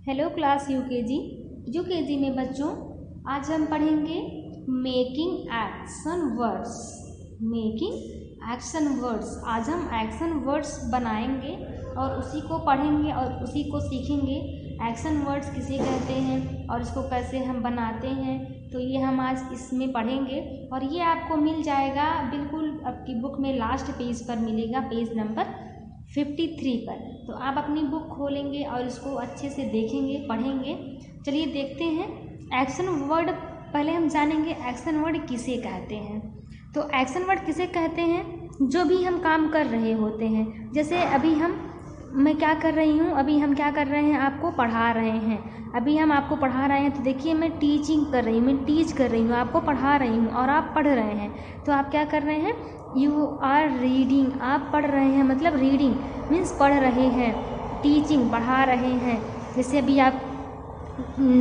Hello class UKG में बच्चों, आज हम पढ़ेंगे making action words. Making action words, आज हम एक्शन वर्ड्स बनाएंगे और उसी को पढ़ेंगे और उसी को सीखेंगे। एक्शन वर्ड्स किसे कहते हैं और इसको कैसे हम बनाते हैं, तो ये हम आज इसमें पढ़ेंगे और ये आपको मिल जाएगा बिल्कुल आपकी बुक में लास्ट पेज पर मिलेगा, पेज नंबर 53 पर। तो आप अपनी बुक खोलेंगे और इसको अच्छे से देखेंगे, पढ़ेंगे। चलिए देखते हैं एक्शन वर्ड। पहले हम जानेंगे एक्शन वर्ड किसे कहते हैं। तो एक्शन वर्ड किसे कहते हैं, जो भी हम काम कर रहे होते हैं। जैसे अभी मैं क्या कर रही हूँ, अभी हम क्या कर रहे हैं, आपको पढ़ा रहे हैं। अभी हम आपको पढ़ा रहे हैं, तो देखिए मैं टीचिंग कर रही हूँ, मैं टीच कर रही हूँ, आपको पढ़ा रही हूँ और आप पढ़ रहे हैं। तो आप क्या कर रहे हैं, यू आर रीडिंग, आप पढ़ रहे हैं, मतलब रीडिंग मीन्स पढ़ रहे हैं, टीचिंग पढ़ा रहे हैं। जैसे अभी आप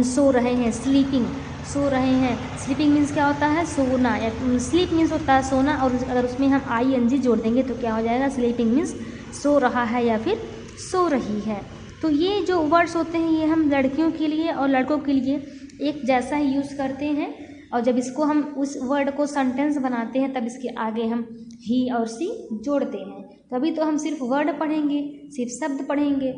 सो रहे हैं, स्लीपिंग सो रहे हैं। स्लीपिंग मीन्स क्या होता है, सोना, या स्लीप मीन्स होता है सोना, और अगर उसमें हम ING जोड़ देंगे तो क्या हो जाएगा, स्लीपिंग मीन्स सो रहा है या फिर सो रही है। तो ये जो वर्ड्स होते हैं ये हम लड़कियों के लिए और लड़कों के लिए एक जैसा ही यूज़ करते हैं, और जब इसको हम उस वर्ड को सेंटेंस बनाते हैं तब इसके आगे हम ही और सी जोड़ते हैं। तभी तो हम सिर्फ वर्ड पढ़ेंगे, सिर्फ शब्द पढ़ेंगे।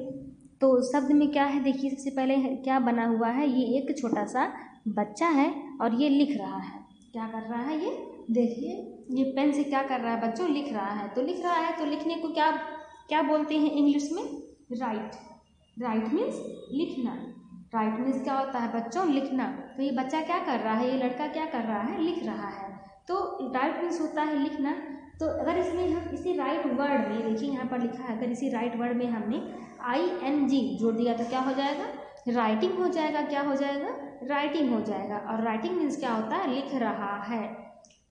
तो शब्द में क्या है, देखिए सबसे पहले क्या बना हुआ है, ये एक छोटा सा बच्चा है और ये लिख रहा है। क्या कर रहा है ये, देखिए ये पेन से क्या कर रहा है बच्चों, लिख रहा है। तो लिख रहा है तो लिखने को क्या क्या बोलते हैं इंग्लिश में, राइट। राइट मीन्स लिखना। राइट मीन्स क्या होता है बच्चों, लिखना। तो ये बच्चा क्या कर रहा है, ये लड़का क्या कर रहा है, लिख रहा है। तो राइट मीन्स होता है लिखना। तो अगर इसमें हम इसी राइट वर्ड में, देखिए यहाँ पर लिखा है, अगर इसी राइट वर्ड में हमने ING जोड़ दिया तो क्या हो जाएगा, राइटिंग हो जाएगा। क्या हो जाएगा, राइटिंग हो जाएगा। और राइटिंग मीन्स क्या होता है, लिख रहा है।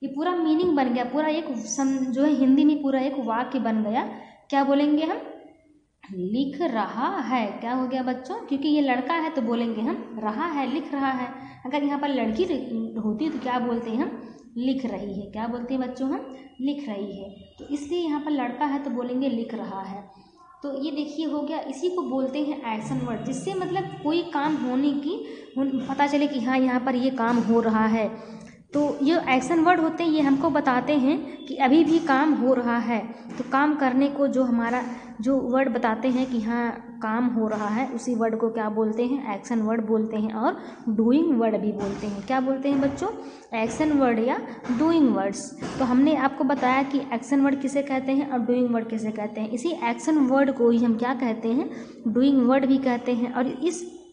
ये पूरा मीनिंग बन गया, पूरा एक जो है हिंदी में पूरा एक वाक्य बन गया। क्या बोलेंगे हम, लिख रहा है। क्या हो गया बच्चों, क्योंकि ये लड़का है तो बोलेंगे हम रहा है, लिख रहा है। अगर यहाँ पर लड़की होती तो क्या बोलते हैं हम, लिख रही है। क्या बोलते हैं बच्चों, हम लिख रही है। तो इसलिए यहाँ पर लड़का है तो बोलेंगे लिख रहा है। तो ये देखिए हो गया, इसी को बोलते हैं एक्शन वर्ड, जिससे मतलब कोई काम होने की पता चले कि हाँ यहाँ पर ये काम हो रहा है। तो ये एक्शन वर्ड होते हैं, ये हमको बताते हैं कि अभी भी काम हो रहा है। तो काम करने को जो हमारा जो वर्ड बताते हैं कि हाँ काम हो रहा है, उसी वर्ड को क्या बोलते हैं, एक्शन वर्ड बोलते हैं। और डूइंग वर्ड भी बोलते हैं। क्या बोलते हैं बच्चों, एक्शन वर्ड या डूइंग वर्ड्स। तो हमने आपको बताया कि एक्शन वर्ड किसे कहते हैं और डूइंग वर्ड किसे कहते हैं। इसी एक्शन वर्ड को ही हम क्या कहते हैं, डूइंग वर्ड भी कहते हैं। और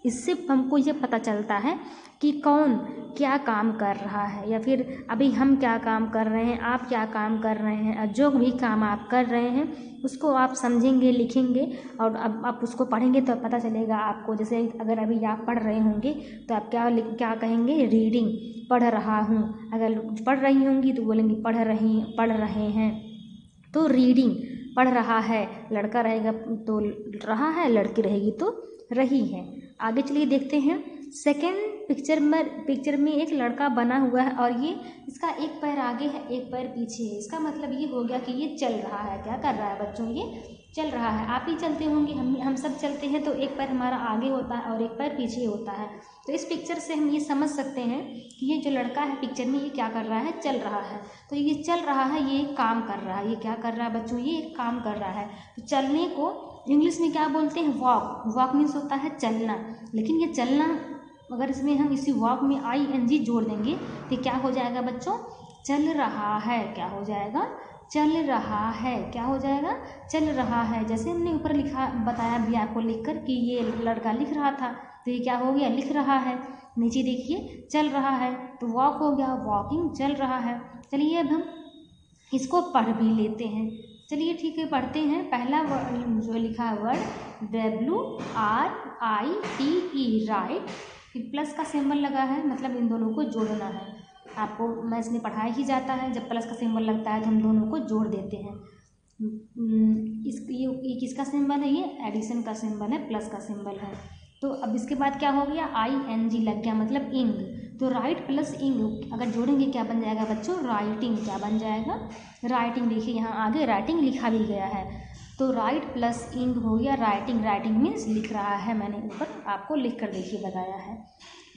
इससे हमको ये पता चलता है कि कौन क्या काम कर रहा है, या फिर अभी हम क्या काम कर रहे हैं, आप क्या काम कर रहे हैं। और जो भी काम आप कर रहे हैं उसको आप समझेंगे, लिखेंगे, और अब आप उसको पढ़ेंगे तो पता चलेगा आपको। जैसे अगर अभी आप पढ़ रहे होंगे तो आप क्या कहेंगे, रीडिंग, पढ़ रहा हूँ। अगर पढ़ रही होंगी तो बोलेंगे पढ़ रहे हैं। तो रीडिंग, पढ़ रहा है, लड़का रहेगा तो रहा है, लड़की रहेगी तो रही है। आगे चलिए देखते हैं। सेकेंड पिक्चर में एक लड़का बना हुआ है और ये इसका एक पैर आगे है, एक पैर पीछे है। इसका मतलब ये हो गया कि ये चल रहा है। क्या कर रहा है बच्चों, ये चल रहा है। आप ही चलते होंगे, हम सब चलते हैं तो एक पैर हमारा आगे होता है और एक पैर पीछे होता है। तो इस पिक्चर से हम ये समझ सकते हैं कि ये जो लड़का है पिक्चर में, ये क्या कर रहा है, चल रहा है। तो ये चल रहा है, ये काम कर रहा है। ये क्या कर रहा है बच्चों, ये काम कर रहा है। तो चलने को इंग्लिश में क्या बोलते हैं, वॉक। वॉक मीन्स होता है चलना। लेकिन ये चलना, अगर इसमें हम इसी वॉक में ING जोड़ देंगे तो क्या हो जाएगा बच्चों, चल रहा है। क्या हो जाएगा, चल रहा है। क्या हो जाएगा, चल रहा है। जैसे हमने ऊपर लिखा बताया भी आपको लिखकर कि ये लड़का लिख रहा था, तो ये क्या हो गया, लिख रहा है। नीचे देखिए चल रहा है, तो वॉक हो गया, वॉकिंग, चल रहा है। चलिए अब हम इसको पढ़ भी लेते हैं। चलिए ठीक है, पढ़ते हैं। पहला जो लिखा है वर्ड WRITE, राइट। फिर प्लस का सिंबल लगा है, मतलब इन दोनों को जोड़ना है। आपको मैथ्स में पढ़ाया ही जाता है, जब प्लस का सिंबल लगता है तो हम दोनों को जोड़ देते हैं। ये किसका सिंबल है, ये एडिशन का सिंबल है, प्लस का सिंबल है। तो अब इसके बाद क्या हो गया, ING लग गया, मतलब इंग। तो राइट प्लस इंग अगर जोड़ेंगे क्या बन जाएगा बच्चों, राइटिंग। क्या बन जाएगा, राइटिंग। देखिए यहाँ आगे राइटिंग लिखा भी गया है। तो राइट प्लस इंग हो गया राइटिंग, राइटिंग मीन्स लिख रहा है, मैंने ऊपर आपको लिख कर देखिए बताया है,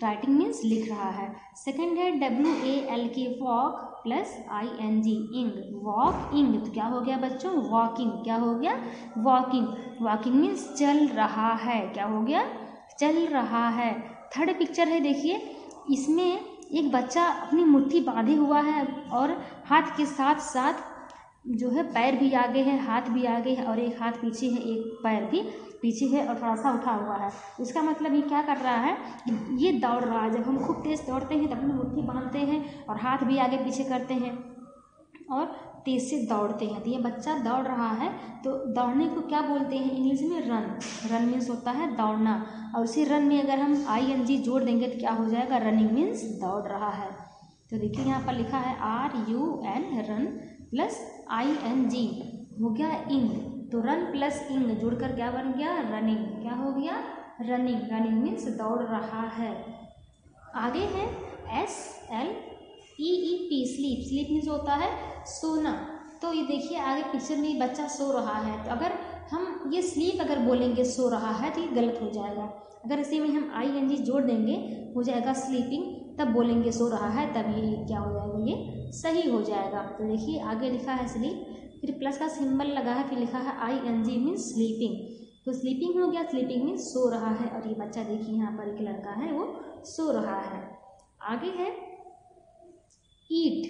राइटिंग मीन्स लिख रहा है। सेकंड है WALK वॉक प्लस ING इंग, वॉक इंग, तो क्या हो गया बच्चों वॉकिंग, क्या हो गया वॉकिंग, वॉकिंग मीन्स चल रहा है, क्या हो गया चल रहा है। थर्ड पिक्चर है देखिए, इसमें एक बच्चा अपनी मुट्ठी बांधे हुआ है और हाथ के साथ साथ जो है पैर भी आगे है, हाथ भी आगे है और एक हाथ पीछे है, एक पैर भी पीछे है और थोड़ा सा उठा हुआ है। इसका मतलब ये क्या कर रहा है, ये दौड़ रहा है। जब हम खूब तेज़ दौड़ते हैं तब अपनी मुट्ठी बांधते हैं और हाथ भी आगे पीछे करते हैं और तेज़ से दौड़ते हैं। तो ये बच्चा दौड़ रहा है, तो दौड़ने को क्या बोलते हैं इंग्लिश में रन, रन मीन्स होता है दौड़ना, और उसी रन में अगर हम ING जोड़ देंगे तो क्या हो जाएगा रनिंग मीन्स दौड़ रहा है। तो देखिए यहाँ पर लिखा है RUN रन प्लस ING हो गया इंग, तो रन प्लस इंग जुड़कर क्या बन गया रनिंग, क्या हो गया रनिंग, रनिंग मीन्स दौड़ रहा है। आगे है SLEEP स्लीप, स्लीप मीन्स होता है सोना। तो ये देखिए आगे पिक्चर में बच्चा सो रहा है, तो अगर हम ये स्लीप अगर बोलेंगे सो रहा है तो ये गलत हो जाएगा। अगर इसी में हम ING जोड़ देंगे हो जाएगा स्लीपिंग, तब बोलेंगे सो रहा है, तब ये क्या हो जाएगा ये सही हो जाएगा। तो देखिए आगे लिखा है स्लीप, फिर प्लस का सिंबल लगा है, फिर लिखा है ING मीन्स स्लीपिंग, तो स्लीपिंग हो गया, स्लीपिंग मीन्स सो रहा है। और ये बच्चा देखिए यहाँ पर एक लड़का है वो सो रहा है। आगे है ईट,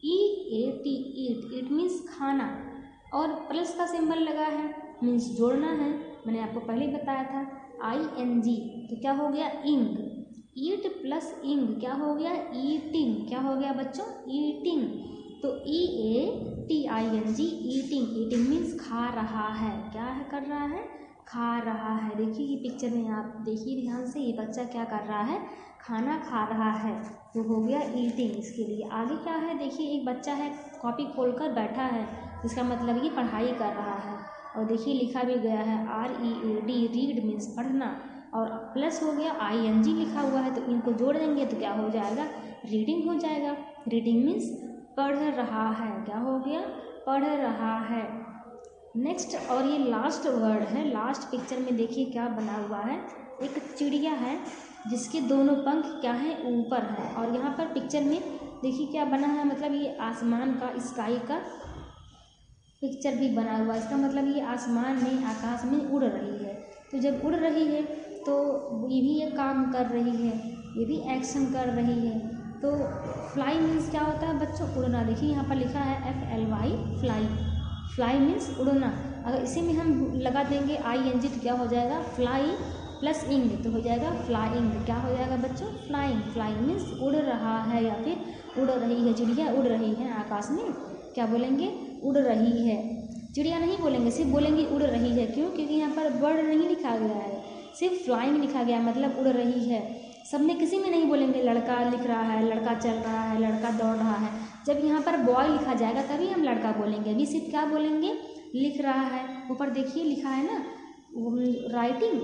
EAT ईट, ईट मीन्स खाना और प्लस का सिंबल लगा है मीन्स जोड़ना है, मैंने आपको पहले ही बताया था ING, तो क्या हो गया इंग, ईट प्लस इंग क्या हो गया ईटिंग, क्या हो गया बच्चों ईटिंग, तो EATING ईटिंग, ईटिंग मीन्स खा रहा है, क्या है कर रहा है खा रहा है। देखिए ये पिक्चर में आप देखिए ध्यान से, ये बच्चा क्या कर रहा है खाना खा रहा है, तो हो गया ईटिंग इसके लिए। आगे क्या है देखिए, एक बच्चा है कॉपी खोलकर बैठा है, इसका मतलब ये पढ़ाई कर रहा है, और देखिए लिखा भी गया है READ रीड मीन्स पढ़ना, और प्लस हो गया ING लिखा हुआ है, तो इनको जोड़ देंगे तो क्या हो जाएगा रीडिंग हो जाएगा, रीडिंग मीन्स पढ़ रहा है, क्या हो गया पढ़ रहा है। नेक्स्ट और ये लास्ट वर्ड है, लास्ट पिक्चर में देखिए क्या बना हुआ है, एक चिड़िया है जिसके दोनों पंख क्या है ऊपर है, और यहाँ पर पिक्चर में देखिए क्या बना है, मतलब ये आसमान का स्काई का पिक्चर भी बना हुआ है, इसका मतलब ये आसमान में आकाश में उड़ रही है। तो जब उड़ रही है तो ये भी ये काम कर रही है, ये भी एक्शन कर रही है। तो फ्लाई मीन्स क्या होता है बच्चों उड़ना, देखिए यहाँ पर लिखा है FLY फ्लाई, फ्लाई मीन्स उड़ना। अगर इसी में हम लगा देंगे ING तो क्या हो जाएगा फ्लाई प्लस इंग, तो हो जाएगा फ्लाइंग, क्या हो जाएगा बच्चों फ्लाइंग, फ्लाइंग मीन्स उड़ रहा है या फिर उड़ रही है, चिड़िया उड़ रही है आकाश में, क्या बोलेंगे उड़ रही है, चिड़िया नहीं बोलेंगे, सिर्फ बोलेंगे उड़ रही है। क्यों, क्योंकि यहाँ पर बर्ड नहीं लिखा गया है, सिर्फ फ्लाइंग लिखा गया मतलब उड़ रही है। सब में किसी में नहीं बोलेंगे लड़का लिख रहा है, लड़का चल रहा है, लड़का दौड़ रहा है, जब यहाँ पर बॉय लिखा जाएगा तभी हम लड़का बोलेंगे, अभी सिर्फ क्या बोलेंगे लिख रहा है। ऊपर देखिए लिखा है ना राइटिंग,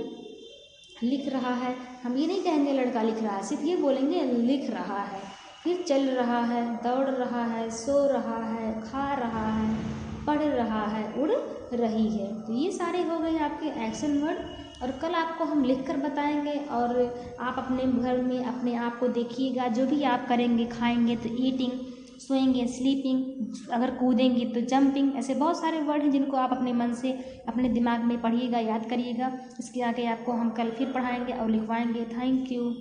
लिख रहा है, हम ये नहीं कहेंगे लड़का लिख रहा है, सिर्फ ये बोलेंगे लिख रहा है। फिर चल रहा है, दौड़ रहा है, सो रहा है, खा रहा है, पढ़ रहा है, उड़ रही है। तो ये सारे हो गए आपके एक्शन वर्ड, और कल आपको हम लिख कर बताएंगे, और आप अपने घर में अपने आप को देखिएगा, जो भी आप करेंगे, खाएंगे तो ईटिंग, सोएंगे स्लीपिंग, अगर कूदेंगे तो जंपिंग, ऐसे बहुत सारे वर्ड हैं जिनको आप अपने मन से अपने दिमाग में पढ़िएगा, याद करिएगा। इसके आगे आपको हम कल फिर पढ़ाएंगे और लिखवाएंगे। Thank you.